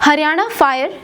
Haryana fire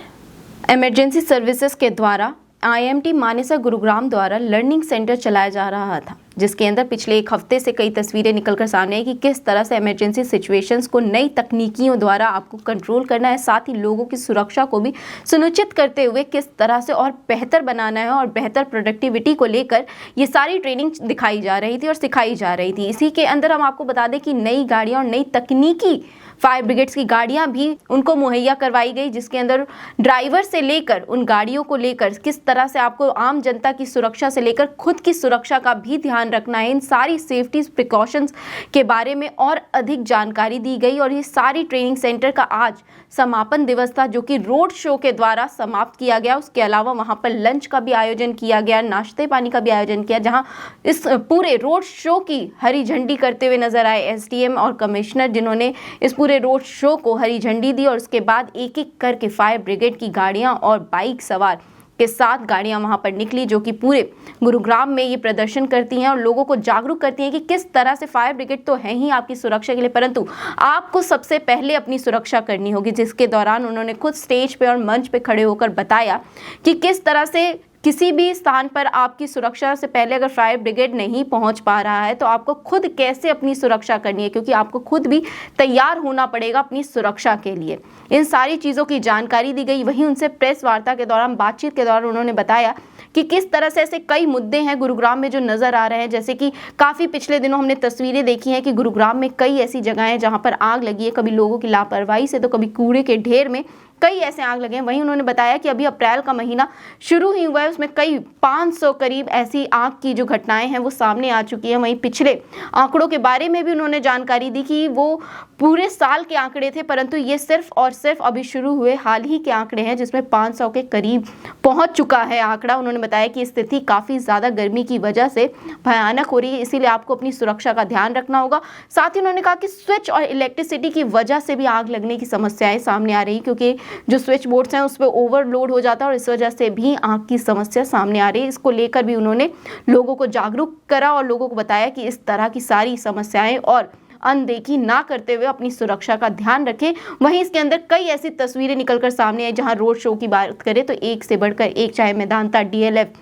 emergency services के द्वारा IMT Manesar Gurugram द्वारा लर्निंग सेंटर चलाया जा रहा था, जिसके अंदर पिछले एक हफ्ते से कई तस्वीरें निकलकर सामने आई कि किस तरह से इमरजेंसी सिचुएशंस को नई तकनीकियों द्वारा आपको कंट्रोल करना है, साथ ही लोगों की सुरक्षा को भी सुनिश्चित करते हुए किस तरह से और बेहतर बनाना है और बेहतर प्रोडक्टिविटी को लेकर ये सारी ट्रेनिंग दिखाई जा रही थी और सिखाई जा रही थी। इसी के अंदर हम आपको बता दें कि नई गाड़ियाँ और नई तकनीकी फायर ब्रिगेड्स की गाड़ियां भी उनको मुहैया करवाई गई, जिसके अंदर ड्राइवर से लेकर उन गाड़ियों को लेकर किस तरह से आपको आम जनता की सुरक्षा से लेकर खुद की सुरक्षा का भी ध्यान रखना है, इन सारी सेफ्टी प्रिकॉशंस के बारे में और अधिक जानकारी दी गई। और ये सारी ट्रेनिंग सेंटर का आज समापन दिवस था, जो कि रोड शो के द्वारा समाप्त किया गया। उसके अलावा वहां पर लंच का भी आयोजन किया गया, नाश्ते पानी का भी आयोजन किया, जहां इस पूरे रोड शो की हरी झंडी करते हुए नजर आए एसडीएम और कमिश्नर, जिन्होंने इस पूरे रोड शो को हरी झंडी दी। और उसके बाद एक एक करके फायर ब्रिगेड की गाड़ियां और बाइक सवार के साथ गाड़ियां वहां पर निकली, जो कि पूरे गुरुग्राम में ये प्रदर्शन करती हैं और लोगों को जागरूक करती हैं कि किस तरह से फायर ब्रिगेड तो है ही आपकी सुरक्षा के लिए, परंतु आपको सबसे पहले अपनी सुरक्षा करनी होगी। जिसके दौरान उन्होंने खुद स्टेज पे और मंच पे खड़े होकर बताया कि किस तरह से किसी भी स्थान पर आपकी सुरक्षा से पहले अगर फायर ब्रिगेड नहीं पहुंच पा रहा है तो आपको खुद कैसे अपनी सुरक्षा करनी है, क्योंकि आपको खुद भी तैयार होना पड़ेगा अपनी सुरक्षा के लिए। इन सारी चीज़ों की जानकारी दी गई। वहीं उनसे प्रेस वार्ता के दौरान, बातचीत के दौरान उन्होंने बताया कि किस तरह से ऐसे कई मुद्दे हैं गुरुग्राम में जो नज़र आ रहे हैं, जैसे कि काफ़ी पिछले दिनों हमने तस्वीरें देखी हैं कि गुरुग्राम में कई ऐसी जगहें हैं जहाँ पर आग लगी है, कभी लोगों की लापरवाही से तो कभी कूड़े के ढेर में कई ऐसे आग लगे हैं। वहीं उन्होंने बताया कि अभी अप्रैल का महीना शुरू ही हुआ है, उसमें कई 500 करीब ऐसी आग की जो घटनाएं हैं वो सामने आ चुकी हैं। वहीं पिछले आंकड़ों के बारे में भी उन्होंने जानकारी दी कि वो पूरे साल के आंकड़े थे, परंतु ये सिर्फ और सिर्फ अभी शुरू हुए हाल ही के आंकड़े हैं, जिसमें 500 के करीब पहुंच चुका है आंकड़ा। उन्होंने बताया कि स्थिति काफ़ी ज़्यादा गर्मी की वजह से भयानक हो रही है, इसीलिए आपको अपनी सुरक्षा का ध्यान रखना होगा। साथ ही उन्होंने कहा कि स्विच और इलेक्ट्रिसिटी की वजह से भी आग लगने की समस्याएं सामने आ रही, क्योंकि जो स्विच बोर्ड्स हैं उस पर ओवरलोड हो जाता है और इस वजह से भी आग की समस्या सामने आ रही है। इसको लेकर भी उन्होंने लोगों को जागरूक करा और लोगों को बताया कि इस तरह की सारी समस्याएं और अनदेखी ना करते हुए अपनी सुरक्षा का ध्यान रखें। वहीं इसके अंदर कई ऐसी तस्वीरें निकलकर सामने आई, जहां रोड शो की बात करें तो एक से बढ़कर एक, चाहे मैदानता, डीएलएफ,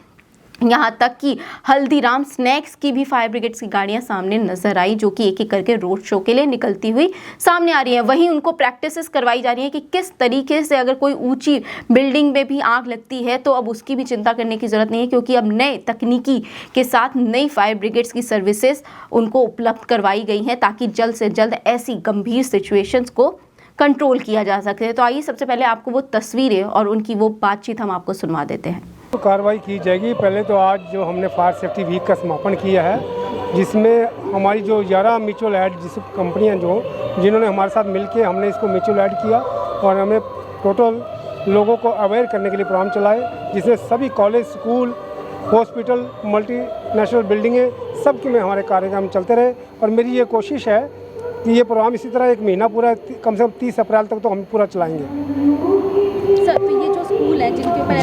यहाँ तक कि हल्दीराम स्नैक्स की भी फायर ब्रिगेड्स की गाड़ियाँ सामने नजर आई, जो कि एक एक करके रोड शो के लिए निकलती हुई सामने आ रही है। वहीं उनको प्रैक्टिसेस करवाई जा रही है कि किस तरीके से अगर कोई ऊंची बिल्डिंग में भी आग लगती है तो अब उसकी भी चिंता करने की ज़रूरत नहीं है, क्योंकि अब नए तकनीकी के साथ नई फायर ब्रिगेड्स की सर्विसेज उनको उपलब्ध करवाई गई हैं, ताकि जल्द से जल्द ऐसी गंभीर सिचुएशंस को कंट्रोल किया जा सके। तो आइए सबसे पहले आपको वो तस्वीरें और उनकी वो बातचीत हम आपको सुनवा देते हैं। तो कार्रवाई की जाएगी। पहले तो आज जो हमने फायर सेफ्टी वीक का समापन किया है, जिसमें हमारी जो 11 म्यूचुअल एड जिस कंपनियां जिन्होंने हमारे साथ मिलके हमने इसको म्यूचुअल एड किया और हमें टोटल लोगों को अवेयर करने के लिए प्रोग्राम चलाए, जिसमें सभी कॉलेज, स्कूल, हॉस्पिटल, मल्टीनेशनल बिल्डिंगें, सबके में हमारे कार्यक्रम चलते रहे। और मेरी ये कोशिश है कि ये प्रोग्राम इसी तरह एक महीना पूरा, कम से कम 30 अप्रैल तक तो हम पूरा चलाएँगे। सर, तो ये जो स्कूल है जिनके ऊपर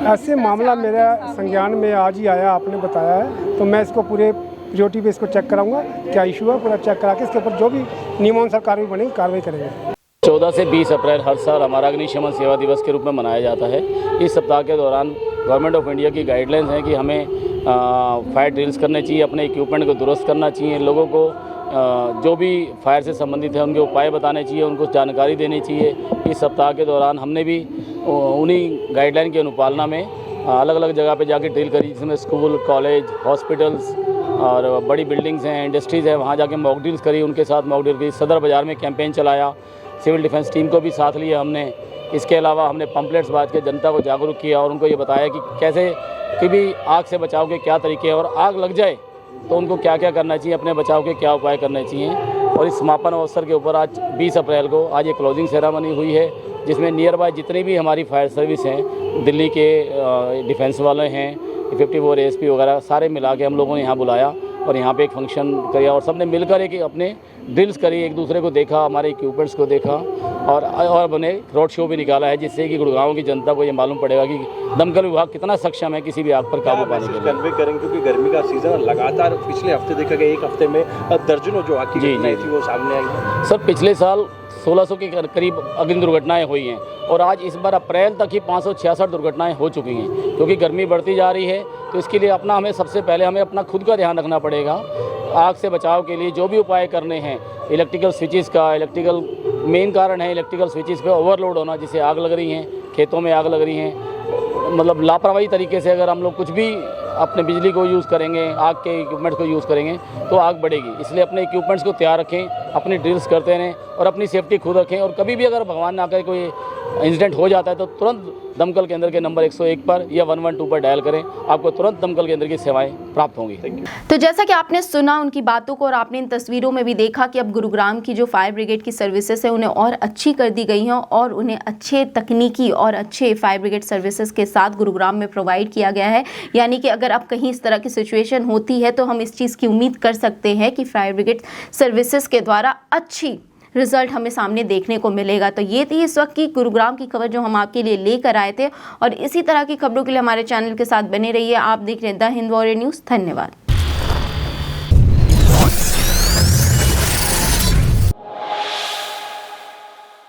ऐसे मामला मेरा संज्ञान में आज ही आया, आपने बताया है, तो मैं इसको पूरे प्रायोरिटी पे इसको चेक कराऊंगा, क्या इशू है पूरा चेक करा के इसके ऊपर जो भी नियमानुसार कार्रवाई बनेगी कार्रवाई करेंगे। 14 से 20 अप्रैल हर साल हमारा अग्निशमन सेवा दिवस के रूप में मनाया जाता है। इस सप्ताह के दौरान गवर्नमेंट ऑफ इंडिया की गाइडलाइंस हैं कि हमें फायर ड्रिल्स करने चाहिए, अपने इक्विपमेंट को दुरुस्त करना चाहिए, लोगों को जो भी फायर से संबंधित है उनके उपाय बताने चाहिए, उनको जानकारी देनी चाहिए। इस सप्ताह के दौरान हमने भी उन्हीं गाइडलाइन की अनुपालना में अलग अलग जगह पे जाके ड्रिल करी, जिसमें स्कूल, कॉलेज, हॉस्पिटल्स और बड़ी बिल्डिंग्स हैं, इंडस्ट्रीज़ हैं, वहाँ जाके मॉक ड्रिल्स करी, उनके साथ मॉक ड्रिल करी। सदर बाज़ार में कैंपेन चलाया, सिविल डिफेंस टीम को भी साथ लिया हमने। इसके अलावा हमने पम्पलेट्स बांट के जनता को जागरूक किया और उनको ये बताया कि कैसे कि भी आग से बचाव के क्या तरीके हैं, और आग लग जाए तो उनको क्या क्या करना चाहिए, अपने बचाव के क्या उपाय करने चाहिए। और इस समापन अवसर के ऊपर आज 20 अप्रैल को आज एक क्लोजिंग सेरेमनी हुई है, जिसमें नियर बाय जितनी भी हमारी फायर सर्विस हैं, दिल्ली के डिफेंस वाले हैं, 54 ASP वगैरह, सारे मिला के हम लोगों ने यहाँ बुलाया और यहाँ पे एक फंक्शन किया और सबने मिलकर एक अपने ड्रिल्स करी, एक दूसरे को देखा, हमारे इक्विपमेंट्स को देखा और हमने रोड शो भी निकाला है, जिससे कि गुड़गांव की जनता को ये मालूम पड़ेगा कि दमकल विभाग कितना सक्षम है किसी भी आग पर काबू पाने के लिए। कन्वे करेंगे क्योंकि गर्मी का सीजन लगातार पिछले हफ्ते देखा गया, एक हफ्ते में दर्जनों जो आग की घटनाएं थी वो सामने आई। सर, पिछले साल 1600 के करीब अग्नि दुर्घटनाएं हुई हैं और आज इस बार अप्रैल तक ही 566 दुर्घटनाएं हो चुकी हैं। क्योंकि गर्मी बढ़ती जा रही है तो इसके लिए हमें सबसे पहले हमें अपना खुद का ध्यान रखना पड़ेगा। आग से बचाव के लिए जो भी उपाय करने हैं, इलेक्ट्रिकल स्विचेस का, मेन कारण है इलेक्ट्रिकल स्विचेस पे ओवरलोड होना, जिससे आग लग रही हैं, खेतों में आग लग रही हैं। मतलब लापरवाही तरीके से अगर हम लोग कुछ भी अपने बिजली को यूज़ करेंगे, आग के इक्विपमेंट्स को यूज़ करेंगे तो आग बढ़ेगी। इसलिए अपने इक्विपमेंट्स को तैयार रखें, अपनी ड्रिल्स करते रहें और अपनी सेफ्टी खुद रखें। और कभी भी अगर भगवान ना करे कोई इंसिडेंट हो जाता है तो तुरंत दमकल केंद्र के नंबर 101 पर या 112 पर डायल करें, आपको तुरंत दमकल केंद्र की सेवाएं प्राप्त होंगी। तो जैसा कि आपने सुना उनकी बातों को और आपने इन तस्वीरों में भी देखा कि अब गुरुग्राम की जो फायर ब्रिगेड की सर्विसेज है उन्हें और अच्छी कर दी गई हैं और उन्हें अच्छे तकनीकी और अच्छे फायर ब्रिगेड सर्विसेज के साथ गुरुग्राम में प्रोवाइड किया गया है। यानी कि अगर अब कहीं इस तरह की सिचुएशन होती है तो हम इस चीज़ की उम्मीद कर सकते हैं कि फायर ब्रिगेड सर्विसेज के द्वारा अच्छी रिजल्ट हमें सामने देखने को मिलेगा। तो ये थी इस वक्त की गुरुग्राम की खबर जो हम आपके लिए लेकर आए थे और इसी तरह की खबरों के लिए हमारे चैनल के साथ बने रहिए। आप देख रहे हैं द हिंद वॉरियर न्यूज़। धन्यवाद।